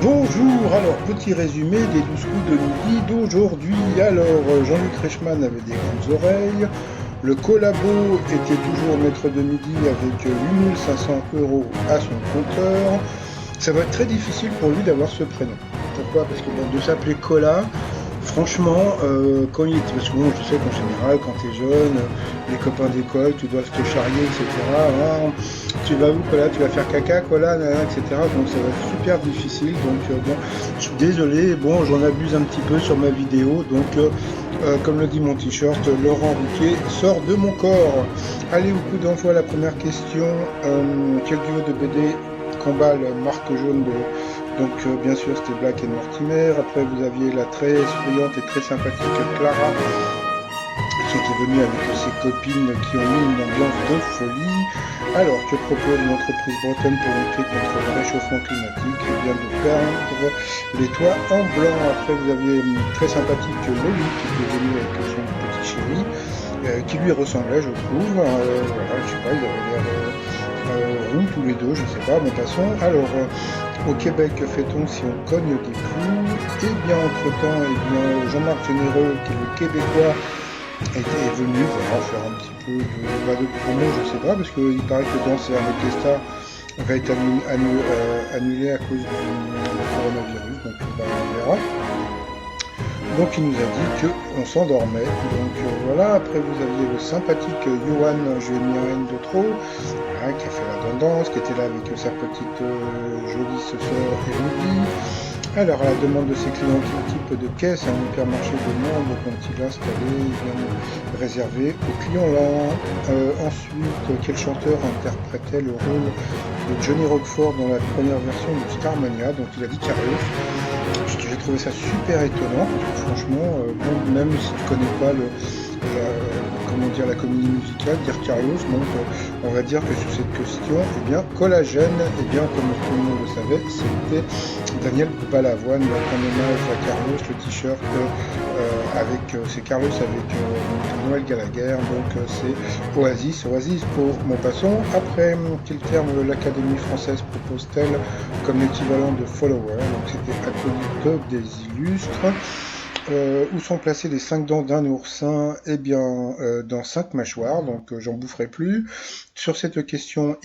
Bonjour, alors petit résumé des 12 coups de midi d'aujourd'hui. Alors Jean-Luc Reichmann avait des grandes oreilles, le collabo était toujours maître de midi avec 8500 € à son compteur. Ça va être très difficile pour lui d'avoir ce prénom. Pourquoi? Parce que bon, de s'appeler Cola, franchement, quand il était, parce que bon, je sais qu'en général, quand t'es jeune, les copains d'école, tu dois te charrier, etc. Hein, tu vas où, Cola? Tu vas faire caca, Cola, nanana, etc. Donc ça va être super difficile. Donc bon, je suis désolé. Bon, j'en abuse un petit peu sur ma vidéo. Donc, comme le dit mon t-shirt, Laurent Ruquier sort de mon corps. Allez, au coup d'envoi, la première question. Quel duo de BD combat la marque jaune de donc bien sûr c'était Black et Mortimer. Après vous aviez la très souriante et très sympathique Clara qui était venue avec ses copines qui ont mis une ambiance de folie. Alors que propose une entreprise bretonne pour lutter contre le réchauffement climatique? Eh bien de peindre les toits en blanc. Après vous aviez une très sympathique Loli qui était venue avec son petit chéri qui lui ressemblait je trouve. Voilà, je sais pas, ils avaient l'air roux tous les deux, je sais pas, mais passons. Alors au Québec, que fait-on si on cogne des clous? Eh bien, entre-temps, eh bien, Jean-Marc Généreux, qui est le Québécois, est venu voilà, faire un petit peu de promo, je sais pas, parce qu'il paraît que Danser avec les stars va être annulé à cause du coronavirus, donc on verra. Donc il nous a dit qu'on s'endormait. Donc voilà, après vous aviez le sympathique Johan, je lui ai mis un N de trop, voilà, qui a fait la tendance, qui était là avec sa petite jolie sœur Elodie. Alors, à la demande de ses clients, quel type de caisse un hypermarché de membres ont-ils installé? Bien réservé aux clients lents. Ensuite, quel chanteur interprétait le rôle de Johnny Roquefort dans la première version de Starmania? Donc, il a dit Carlos. J'ai trouvé ça super étonnant, parce que franchement, bon, même si tu connais pas comment dire, la comédie musicale, dire Carlos, donc on va dire que sur cette question, eh bien, Collagène, eh bien, comme tout le monde le savait, c'était Daniel Balavoine, donc en hommage à Carlos, le t-shirt c'est Carlos avec Noël Gallagher, donc c'est Oasis pour Montpasson. Après, quel terme l'Académie française propose-t-elle comme l'équivalent de follower? Donc c'était acolyte des illustres. Où sont placées les 5 dents d'un oursin? Eh bien, dans 5 mâchoires, donc j'en boufferai plus. Sur cette question,